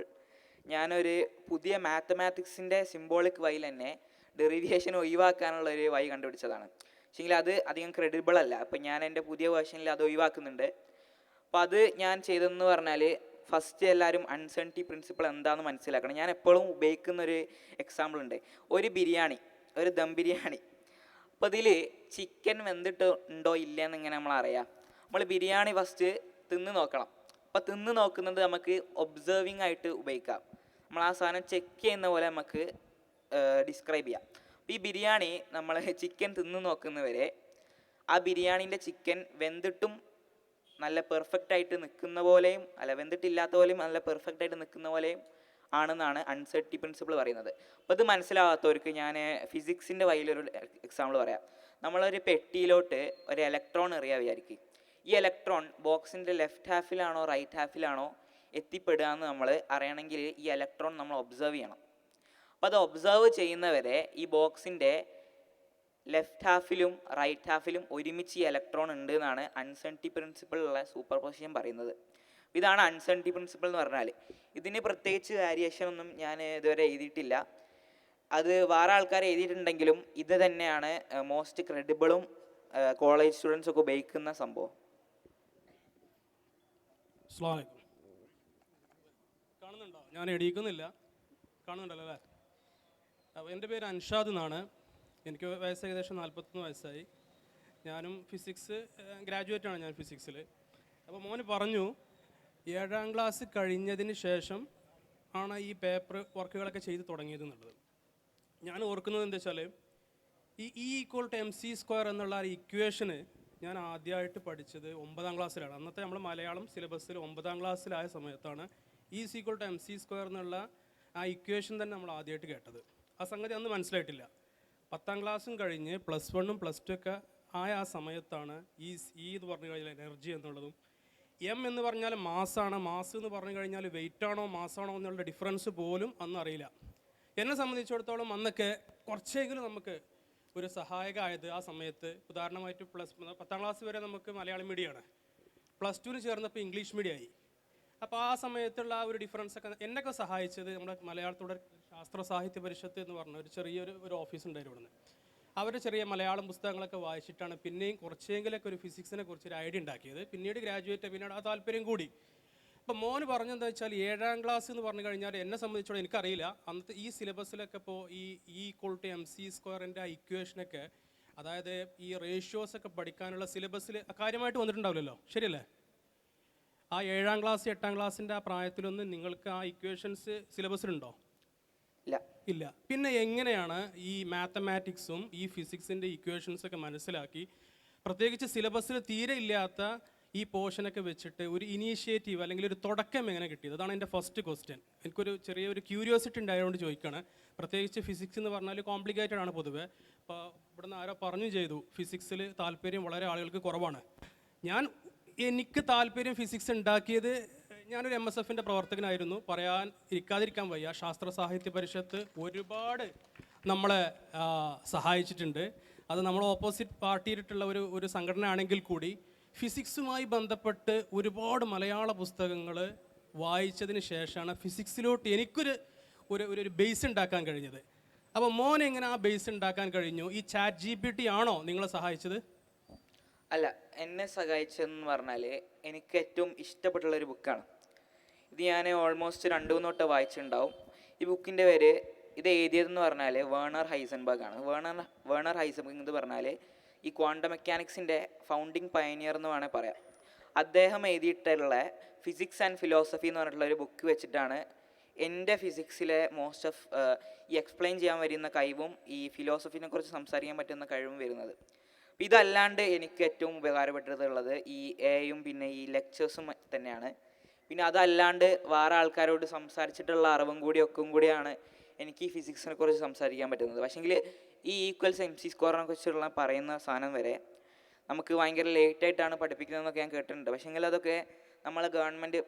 ഞാനൊരു പുതിയ മാത്തമാറ്റിക്സിൻ്റെ സിംബോളിക് വഴിയിൽ തന്നെ ഡെറിവേഷൻ ഒഴിവാക്കാനുള്ള ഒരു വഴി കണ്ടുപിടിച്ചതാണ്. പക്ഷേങ്കിൽ അത് അധികം ക്രെഡിബിൾ അല്ല. അപ്പം ഞാൻ എൻ്റെ പുതിയ വേർഷനിൽ അത് ഒഴിവാക്കുന്നുണ്ട്. അപ്പോൾ അത് ഞാൻ ചെയ്തതെന്ന് പറഞ്ഞാൽ ഫസ്റ്റ് എല്ലാവരും അൺസർട്ടനിറ്റി പ്രിൻസിപ്പിൾ എന്താണെന്ന് മനസ്സിലാക്കണം. ഞാൻ എപ്പോഴും ഉപയോഗിക്കുന്നൊരു എക്സാമ്പിൾ ഉണ്ട്. ഒരു ദം ബിരിയാണി. അപ്പോൾ ഇതിൽ ചിക്കൻ വെന്തിട്ട് ഉണ്ടോ ഇല്ലയെന്ന് ഇങ്ങനെ നമ്മളറിയാം. നമ്മൾ ബിരിയാണി ഫസ്റ്റ് തിന്ന് നോക്കണം. അപ്പോൾ തിന്ന് നോക്കുന്നത് നമുക്ക് ഒബ്സർവിങ് ആയിട്ട് ഉപയോഗിക്കാം. നമ്മൾ ആ സാധനം ചെക്ക് ചെയ്യുന്ന പോലെ നമുക്ക് ഡിസ്ക്രൈബ് ചെയ്യാം. അപ്പോൾ ഈ ബിരിയാണി നമ്മൾ ചിക്കൻ തിന്ന് നോക്കുന്നവരെ ആ ബിരിയാണീൻ്റെ ചിക്കൻ വെന്തിട്ടും നല്ല പെർഫെക്റ്റ് ആയിട്ട് നിൽക്കുന്ന പോലെയും വെന്തിട്ടില്ലാത്ത പോലെയും നല്ല പെർഫെക്റ്റ് ആയിട്ട് നിൽക്കുന്ന പോലെയും ആണെന്നാണ് അൺസർട്ടനിറ്റി പ്രിൻസിപ്പിൾ പറയുന്നത്. അപ്പോൾ ഇത് മനസ്സിലാവാത്തവർക്ക് ഞാൻ ഫിസിക്സിൻ്റെ വഴിയിലൊരു എക്സാമ്പിൾ പറയാം. നമ്മളൊരു പെട്ടിയിലോട്ട് ഒരു ഇലക്ട്രോൺ എറിയാൻ വിചാരിക്കും. ഈ ഇലക്ട്രോൺ ബോക്സിൻ്റെ ലെഫ്റ്റ് ഹാഫിലാണോ റൈറ്റ് ഹാഫിലാണോ എത്തിപ്പെടുക എന്ന് നമ്മൾ അറിയണമെങ്കിൽ ഈ ഇലക്ട്രോൺ നമ്മൾ ഒബ്സർവ് ചെയ്യണം. അപ്പോൾ അത് ഒബ്സർവ് ചെയ്യുന്നവരെ ഈ ബോക്സിൻ്റെ ലെഫ്റ്റ് ഹാഫിലും റൈറ്റ് ഹാഫിലും ഒരുമിച്ച് ഈ ഇലക്ട്രോൺ ഉണ്ട് എന്നാണ് അൺസർട്ടനിറ്റി പ്രിൻസിപ്പിളിലുള്ള സൂപ്പർ പൊസിഷൻ പറയുന്നത്. ഇതാണ് അൺസർട്ടനിറ്റി പ്രിൻസിപ്പിൾ എന്ന് പറഞ്ഞാൽ. ഇതിന് പ്രത്യേകിച്ച് വേരിയേഷൻ ഒന്നും ഞാൻ ഇതുവരെ എഴുതിയിട്ടില്ല. അത് വേറെ ആൾക്കാർ എഴുതിയിട്ടുണ്ടെങ്കിലും ഇത് തന്നെയാണ് മോസ്റ്റ് ക്രെഡിബിളും കോളേജ് സ്റ്റുഡൻസ് ഒക്കെ ഉപയോഗിക്കുന്ന സംഭവം. കാണുന്നുണ്ടോ? ഞാൻ എണീക്കുന്നില്ല. കാണുന്നുണ്ടല്ലോ അല്ലേ? അപ്പോൾ എൻ്റെ പേര് അൻഷാദ് എന്നാണ്. എനിക്ക് വയസ്സ് ഏകദേശം 41 വയസ്സായി. ഞാനും ഫിസിക്സ് ഗ്രാജുവേറ്റാണ് ഞാൻ ഫിസിക്സിൽ. അപ്പോൾ മോന് പറഞ്ഞു 7ാം ക്ലാസ് കഴിഞ്ഞതിന് ശേഷം ആണ് ഈ പേപ്പർ വർക്കുകളൊക്കെ ചെയ്ത് തുടങ്ങിയത് എന്നുള്ളത്. ഞാൻ ഓർക്കുന്നത് എന്താ വെച്ചാൽ ഈ E=mc² എന്നുള്ള ആ ഇക്വേഷന് ഞാൻ ആദ്യമായിട്ട് പഠിച്ചത് 9ാം ക്ലാസ്സിലാണ്. അന്നത്തെ നമ്മൾ മലയാളം സിലബസിൽ 9ാം ക്ലാസ്സിലായ സമയത്താണ് E=mc² എന്നുള്ള ആ ഇക്വേഷൻ തന്നെ നമ്മൾ ആദ്യമായിട്ട് കേട്ടത്. ആ സംഗതി അന്ന് മനസ്സിലായിട്ടില്ല. 10ാം ക്ലാസ്സും കഴിഞ്ഞ് +1ഉം +2 ഒക്കെ ആയ ആ സമയത്താണ് ഈ എന്ന് പറഞ്ഞു കഴിഞ്ഞാൽ എനർജി എന്നുള്ളതും, എം എന്ന് പറഞ്ഞാൽ മാസ്സാണ്, മാസ് എന്ന് പറഞ്ഞു കഴിഞ്ഞാൽ വെയിറ്റ് ആണോ മാസ്സാണോ എന്നുള്ള ഡിഫറൻസ് പോലും അന്ന് അറിയില്ല. എന്നെ സംബന്ധിച്ചിടത്തോളം അന്നൊക്കെ കുറച്ചെങ്കിലും നമുക്ക് ഒരു സഹായകമായത് ആ സമയത്ത്. ഉദാഹരണമായിട്ട് 10ാം ക്ലാസ് വരെ നമുക്ക് മലയാളം മീഡിയമാണ്, +2ന് ചേർന്നപ്പോൾ ഇംഗ്ലീഷ് മീഡിയമായി. അപ്പോൾ ആ സമയത്തുള്ള ആ ഒരു ഡിഫറൻസ് ഒക്കെ എന്നൊക്കെ സഹായിച്ചത് നമ്മുടെ മലയാളത്തോടെ ശാസ്ത്ര സാഹിത്യ പരിഷത്ത് എന്ന് പറഞ്ഞ ഒരു ചെറിയൊരു ഓഫീസ് ഉണ്ടായിരുന്നു. ഇവിടുന്ന് അവർ ചെറിയ മലയാളം പുസ്തകങ്ങളൊക്കെ വായിച്ചിട്ടാണ് പിന്നെയും കുറച്ചെങ്കിലൊക്കെ ഒരു ഫിസിക്സിനെ കുറിച്ചൊരു ഐഡിയ ഉണ്ടാക്കിയത്. പിന്നീട് ഗ്രാജുവേറ്റ് പിന്നീട് ആ താല്പര്യം കൂടി. അപ്പോൾ മോന് പറഞ്ഞെന്താ വെച്ചാൽ 7ാം ക്ലാസ് എന്ന് പറഞ്ഞു കഴിഞ്ഞാൽ എന്നെ സംബന്ധിച്ചോളം എനിക്കറിയില്ല, അന്നത്തെ ഈ സിലബസിലൊക്കെ ഇപ്പോൾ E=mc² ആ ഇക്വേഷനൊക്കെ, അതായത് ഈ റേഷ്യോസൊക്കെ പഠിക്കാനുള്ള സിലബസിൽ കാര്യമായിട്ട് വന്നിട്ടുണ്ടാവില്ലല്ലോ, ശരിയല്ലേ? ആ 7ാം ക്ലാസ് 8ാം ക്ലാസ്സിൻ്റെ ആ പ്രായത്തിലൊന്നും നിങ്ങൾക്ക് ആ ഇക്വേഷൻസ് സിലബസിലുണ്ടോ? ഇല്ല. പിന്നെ എങ്ങനെയാണ് ഈ മാത്തമാറ്റിക്സും ഈ ഫിസിക്സിൻ്റെ ഇക്വേഷൻസൊക്കെ മനസ്സിലാക്കി, പ്രത്യേകിച്ച് സിലബസിൽ തീരെ ഇല്ലാത്ത ഈ പോർഷനൊക്കെ വെച്ചിട്ട് ഒരു ഇനീഷ്യേറ്റീവ് അല്ലെങ്കിൽ ഒരു തുടക്കം എങ്ങനെ കിട്ടിയത്? അതാണ് എൻ്റെ ഫസ്റ്റ് ക്വസ്റ്റ്യൻ. എനിക്കൊരു ചെറിയൊരു ക്യൂരിയോസിറ്റി ഉണ്ടായതുകൊണ്ട് ചോദിക്കുകയാണ്. പ്രത്യേകിച്ച് ഫിസിക്സ് എന്ന് പറഞ്ഞാൽ കോംപ്ലിക്കേറ്റഡ് ആണ് പൊതുവേ. അപ്പോൾ ഇവിടുന്ന് ആരോ പറഞ്ഞു ചെയ്തു ഫിസിക്സിൽ താല്പര്യം വളരെ ആളുകൾക്ക് കുറവാണ്. എനിക്ക് താല്പര്യം ഫിസിക്സ് ഉണ്ടാക്കിയത്, ഞാനൊരു MSFൻ്റെ പ്രവർത്തകനായിരുന്നു, ഇരിക്കാതിരിക്കാൻ വയ്യ. ശാസ്ത്ര സാഹിത്യ പരിഷത്ത് ഒരുപാട് നമ്മളെ സഹായിച്ചിട്ടുണ്ട്. അത് നമ്മൾ ഓപ്പോസിറ്റ് പാർട്ടിയിലുള്ള ഒരു സംഘടന ആണെങ്കിൽ കൂടി ഫിസിക്സുമായി ബന്ധപ്പെട്ട് ഒരുപാട് മലയാള പുസ്തകങ്ങൾ വായിച്ചതിന് ശേഷമാണ് ഫിസിക്സിലോട്ട് എനിക്കൊരു ബേസ് ഉണ്ടാക്കാൻ കഴിഞ്ഞത്. അപ്പോൾ മോൻ എങ്ങനെ ആ ബേസ് ഉണ്ടാക്കാൻ കഴിഞ്ഞു? ഈ ChatGPT ആണോ നിങ്ങളെ സഹായിച്ചത്? അല്ല, എന്നെ സഹായിച്ചതെന്ന് പറഞ്ഞാൽ എനിക്ക് ഏറ്റവും ഇഷ്ടപ്പെട്ടുള്ളൊരു ബുക്കാണ് ഇത്. ഞാൻ ഓൾമോസ്റ്റ് 2-3 വട്ടം വായിച്ചിട്ടുണ്ടാവും. ഈ ബുക്കിൻ്റെ പേര്, ഇത് എഴുതിയതെന്ന് പറഞ്ഞാൽ വേണർ ഹൈസൻബർഗ് ആണ്. വേണർ ഹൈസൻബർഗ് എന്ന് പറഞ്ഞാൽ ഈ ക്വാണ്ടം മെക്കാനിക്സിൻ്റെ ഫൗണ്ടിങ് പയനിയർ എന്ന് വേണമെങ്കിൽ പറയാം. അദ്ദേഹം എഴുതിയിട്ടുള്ള ഫിസിക്സ് ആൻഡ് ഫിലോസഫി എന്ന് പറഞ്ഞിട്ടുള്ള ഒരു ബുക്ക് വെച്ചിട്ടാണ് എൻ്റെ ഫിസിക്സിലെ മോസ്റ്റ് ഓഫ് ഈ എക്സ്പ്ലെയിൻ ചെയ്യാൻ വരുന്ന കഴിവും ഈ ഫിലോസഫിനെ കുറിച്ച് സംസാരിക്കാൻ പറ്റുന്ന കഴിവും വരുന്നത്. അപ്പോൾ ഇതല്ലാണ്ട് എനിക്ക് ഏറ്റവും ഉപകാരപ്പെട്ടതുള്ളത് ഈ എയും പിന്നെ ഈ ലെക്ചേഴ്സും തന്നെയാണ്. പിന്നെ അതല്ലാണ്ട് വേറെ ആൾക്കാരോട് സംസാരിച്ചിട്ടുള്ള അറിവും കൂടിയാണ് എനിക്ക് ഈ ഫിസിക്സിനെ കുറിച്ച് സംസാരിക്കാൻ പറ്റുന്നത്. പക്ഷേങ്കിൽ ഈ E=mc² കുറിച്ചുള്ള പറയുന്ന സാധനം വരെ നമുക്ക് ഭയങ്കര ലേറ്റായിട്ടാണ് പഠിപ്പിക്കുന്നതെന്നൊക്കെ ഞാൻ കേട്ടിട്ടുണ്ട്. പക്ഷേങ്കിൽ അതൊക്കെ നമ്മളെ ഗവൺമെൻറ്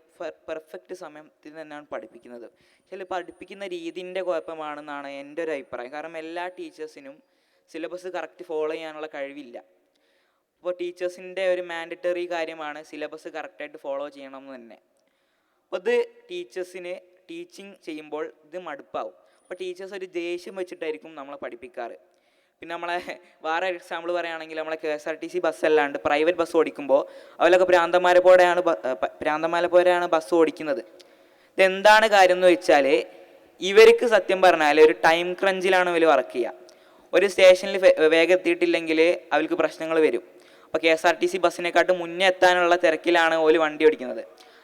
പെർഫെക്റ്റ് സമയത്തിൽ തന്നെയാണ് പഠിപ്പിക്കുന്നത്. പക്ഷേ പഠിപ്പിക്കുന്ന രീതിൻ്റെ കുഴപ്പമാണെന്നാണ് എൻ്റെ ഒരു അഭിപ്രായം. കാരണം എല്ലാ ടീച്ചേഴ്സിനും സിലബസ് കറക്റ്റ് ഫോളോ ചെയ്യാനുള്ള കഴിവില്ല. അപ്പോൾ ടീച്ചേഴ്സിൻ്റെ ഒരു മാൻഡറ്ററി കാര്യമാണ് സിലബസ് കറക്റ്റായിട്ട് ഫോളോ ചെയ്യണമെന്ന് തന്നെ. അപ്പോൾ ഇത് ടീച്ചേഴ്സിന് ടീച്ചിങ് ചെയ്യുമ്പോൾ ഇത് മടുപ്പാവും. അപ്പോൾ ടീച്ചേഴ്സ് ഒരു ദേഷ്യം വെച്ചിട്ടായിരിക്കും നമ്മളെ പഠിപ്പിക്കാറ്. പിന്നെ നമ്മളെ വേറെ എക്സാമ്പിൾ പറയുകയാണെങ്കിൽ നമ്മളെ KSRTC ബസ്സല്ലാണ്ട് പ്രൈവറ്റ് ബസ് ഓടിക്കുമ്പോൾ അവരൊക്കെ പ്രാന്തന്മാരെ പോലെയാണ് ബസ് ഓടിക്കുന്നത്. ഇതെന്താണ് കാര്യം എന്ന് വെച്ചാൽ ഇവർക്ക് സത്യം പറഞ്ഞാൽ ഒരു ടൈം ക്രഞ്ചിലാണ് ഇവർ വർക്ക് ചെയ്യുക. ഒരു സ്റ്റേഷനിൽ വേഗം എത്തിയിട്ടില്ലെങ്കിൽ അവർക്ക് പ്രശ്നങ്ങൾ വരും. അപ്പോൾ KSRTC ബസ്സിനെക്കാട്ടും മുന്നേ എത്താനുള്ള തിരക്കിലാണ് ഓല് വണ്ടി ഓടിക്കുന്നത്.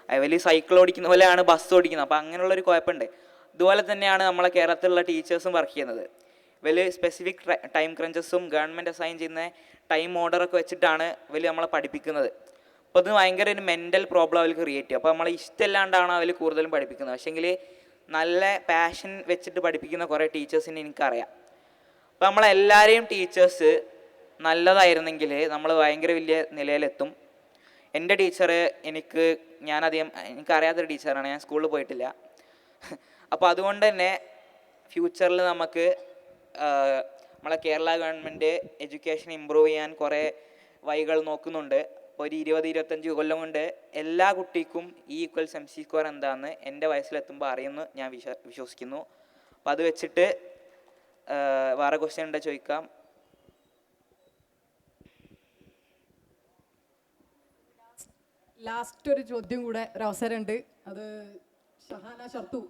അവർ സൈക്കിൾ ഓടിക്കുന്ന പോലെയാണ് ബസ് ഓടിക്കുന്നത്. അപ്പോൾ അങ്ങനെയുള്ളൊരു കുഴപ്പമുണ്ട്. ഇതുപോലെ തന്നെയാണ് നമ്മളെ കേരളത്തിലുള്ള ടീച്ചേഴ്സും വർക്ക് ചെയ്യുന്നത്. വലിയ സ്പെസിഫിക് ടൈം ക്രഞ്ചസും ഗവൺമെൻറ് അസൈൻ ചെയ്യുന്ന ടൈം ഓർഡറൊക്കെ വെച്ചിട്ടാണ് ഇവർ നമ്മളെ പഠിപ്പിക്കുന്നത്. അപ്പോൾ അത് ഭയങ്കര ഒരു മെൻ്റൽ പ്രോബ്ലം അവർക്ക് ക്രിയേറ്റ് ചെയ്യും. അപ്പോൾ നമ്മളെ ഇഷ്ടമില്ലാണ്ടാണ് അവർ കൂടുതലും പഠിപ്പിക്കുന്നത്. പക്ഷേങ്കിൽ നല്ല പാഷൻ വെച്ചിട്ട് പഠിപ്പിക്കുന്ന കുറേ ടീച്ചേഴ്സിനെ എനിക്കറിയാം. അപ്പോൾ നമ്മളെല്ലാവരെയും ടീച്ചേഴ്സ് നല്ലതായിരുന്നെങ്കിൽ നമ്മൾ ഭയങ്കര വലിയ നിലയിലെത്തും. എൻ്റെ ടീച്ചർ എനിക്കറിയാത്തൊരു ടീച്ചറാണ്, ഞാൻ സ്കൂളിൽ പോയിട്ടില്ല. അപ്പോൾ അതുകൊണ്ട് തന്നെ ഫ്യൂച്ചറിൽ നമുക്ക് നമ്മളെ കേരള ഗവൺമെൻറ് എഡ്യൂക്കേഷൻ ഇമ്പ്രൂവ് ചെയ്യാൻ കുറേ വഴികൾ നോക്കുന്നുണ്ട്. അപ്പോൾ ഒരു 20-25 കൊല്ലം കൊണ്ട് എല്ലാ കുട്ടിക്കും E=MC² എന്താണെന്ന് എൻ്റെ വയസ്സിലെത്തുമ്പോൾ അറിയുമെന്ന് ഞാൻ വിശ്വസിക്കുന്നു. അപ്പോൾ അത് വെച്ചിട്ട് വേറെ ക്വസ്റ്റ്യൻ ഉണ്ടോ ചോദിക്കാം. ലാസ്റ്റ് ഒരു ചോദ്യം കൂടെ ഒരു അവസരമുണ്ട്. അത് ഷഹാന ഷർത്തു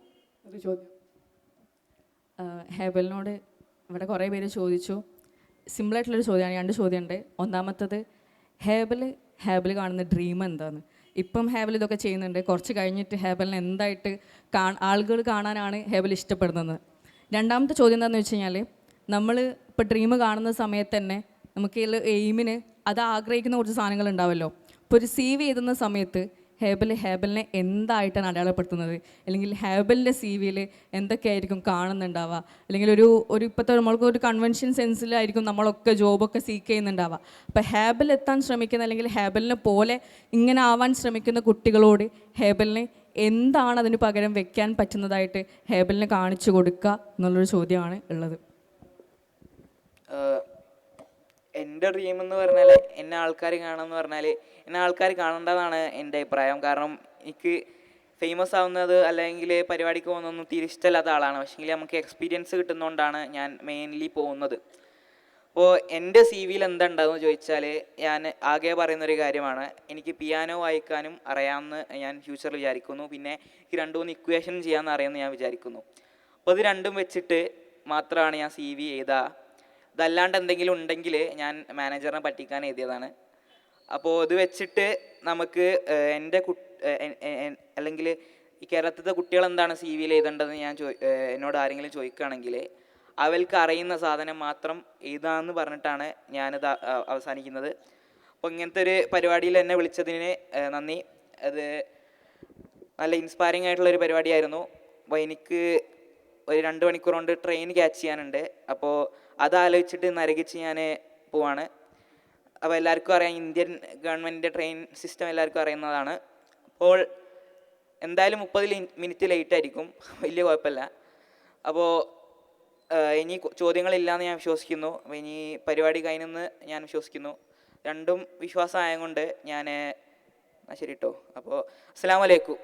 ഒരു ചോദ്യം. ഹേബലിനോട് ഇവിടെ കുറേ പേര് ചോദിച്ചു. സിമ്പിളായിട്ടുള്ളൊരു ചോദ്യമാണ്. 2 ചോദ്യമുണ്ട്. ഒന്നാമത്തത്, ഹേബൽ കാണുന്ന ഡ്രീം എന്താണ്? ഇപ്പം ഹേബൽ ഇതൊക്കെ ചെയ്യുന്നുണ്ട്, കുറച്ച് കഴിഞ്ഞിട്ട് ഹേബലിനെ എന്തായിട്ട് ആളുകൾ കാണാനാണ് ഹേബൽ ഇഷ്ടപ്പെടുന്നത്? രണ്ടാമത്തെ ചോദ്യം എന്താണെന്ന് വെച്ച് കഴിഞ്ഞാൽ, നമ്മൾ ഇപ്പോൾ ഡ്രീം കാണുന്ന സമയത്ത് തന്നെ നമുക്ക് എയിമിന് അത് ആഗ്രഹിക്കുന്ന കുറച്ച് സാധനങ്ങൾ ഉണ്ടാവുമല്ലോ. ഇപ്പോൾ ഒരു CV എഴുതുന്ന സമയത്ത് ഹേബലിനെ എന്തായിട്ടാണ് അടയാളപ്പെടുത്തുന്നത്? അല്ലെങ്കിൽ ഹേബലിൻ്റെ CV-യിൽ എന്തൊക്കെയായിരിക്കും കാണുന്നുണ്ടാവുക? അല്ലെങ്കിൽ ഒരു ഇപ്പോഴത്തെ നമ്മൾക്ക് ഒരു കൺവെൻഷൻ സെൻസിലായിരിക്കും നമ്മളൊക്കെ ജോബൊക്കെ സീക്ക് ചെയ്യുന്നുണ്ടാവുക. അപ്പോൾ ഹേബൽ എത്താൻ ശ്രമിക്കുന്ന, അല്ലെങ്കിൽ ഹേബലിനെ പോലെ ഇങ്ങനെ ആവാൻ ശ്രമിക്കുന്ന കുട്ടികളോട് ഹേബലിനെ എന്താണ് അതിന് പകരം വെക്കാൻ പറ്റുന്നതായിട്ട് ഹേബലിനെ കാണിച്ചു കൊടുക്കുക എന്നുള്ളൊരു ചോദ്യമാണ് ഉള്ളത്. എൻ്റെ ഡ്രീം എന്ന് പറഞ്ഞാൽ എന്നെ ആൾക്കാർ കാണുമെന്ന് പറഞ്ഞാൽ എന്നെ ആൾക്കാർ കാണേണ്ടതാണ് എൻ്റെ അഭിപ്രായം. കാരണം എനിക്ക് ഫേമസ് ആവുന്നത് അല്ലെങ്കിൽ പരിപാടിക്ക് പോകുന്നതൊന്നും തീരെ ഇഷ്ടമില്ലാത്ത ആളാണ്. പക്ഷേങ്കിൽ നമുക്ക് എക്സ്പീരിയൻസ് കിട്ടുന്നതുകൊണ്ടാണ് ഞാൻ മെയിൻലി പോകുന്നത്. അപ്പോൾ എൻ്റെ CV-യിൽ എന്തുണ്ടാവുമെന്ന് ചോദിച്ചാൽ ഞാൻ ആകെ പറയുന്നൊരു കാര്യമാണ്, എനിക്ക് പിയാനോ വായിക്കാനും അറിയാമെന്ന് ഞാൻ ഫ്യൂച്ചറിൽ വിചാരിക്കുന്നു. പിന്നെ എനിക്ക് 2-3 ഇക്വേഷൻ ചെയ്യാമെന്ന് അറിയാമെന്ന് ഞാൻ വിചാരിക്കുന്നു. അപ്പോൾ ഇത് രണ്ടും വെച്ചിട്ട് മാത്രമാണ് ഞാൻ CV എഴുതുക. ഇതല്ലാണ്ട് എന്തെങ്കിലും ഉണ്ടെങ്കിൽ ഞാൻ മാനേജറിനെ പറ്റിക്കാൻ എഴുതിയതാണ്. അപ്പോൾ ഇത് വെച്ചിട്ട് നമുക്ക് അല്ലെങ്കിൽ ഈ കേരളത്തിലത്തെ കുട്ടികൾ എന്താണ് CV-യിൽ എഴുതേണ്ടതെന്ന് എന്നോട് ആരെങ്കിലും ചോദിക്കുകയാണെങ്കിൽ അവർക്ക് അറിയുന്ന സാധനം മാത്രം എഴുതാമെന്ന് പറഞ്ഞിട്ടാണ് ഞാനിത് അവസാനിക്കുന്നത്. അപ്പോൾ ഇങ്ങനത്തെ ഒരു പരിപാടിയിൽ എന്നെ വിളിച്ചതിന് നന്ദി. അത് നല്ല ഇൻസ്പയറിംഗ് ആയിട്ടുള്ളൊരു പരിപാടിയായിരുന്നു. അപ്പോൾ എനിക്ക് ഒരു 2 മണിക്കൂർ കൊണ്ട് ട്രെയിൻ ക്യാച്ച് ചെയ്യാനുണ്ട്. അപ്പോൾ അതാലോചിച്ചിട്ട് നരകിച്ച് ഞാൻ പോവാണ്. അപ്പോൾ എല്ലാവർക്കും അറിയാം, ഇന്ത്യൻ ഗവൺമെൻറ്റിൻ്റെ ട്രെയിൻ സിസ്റ്റം എല്ലാവർക്കും അറിയുന്നതാണ്. അപ്പോൾ എന്തായാലും 30 മിനിറ്റ് ലേറ്റ് ആയിരിക്കും, വലിയ കുഴപ്പമില്ല. അപ്പോൾ ഇനി ചോദ്യങ്ങളില്ലാന്ന് ഞാൻ വിശ്വസിക്കുന്നു. അപ്പോൾ ഇനി പരിപാടി കഴിഞ്ഞെന്ന് ഞാൻ വിശ്വസിക്കുന്നു. രണ്ടും വിശ്വാസമായതുകൊണ്ട് ഞാൻ ശരി കേട്ടോ. അപ്പോൾ അസ്സലാമു അലൈക്കും.